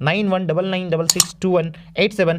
9199662187،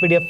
PDF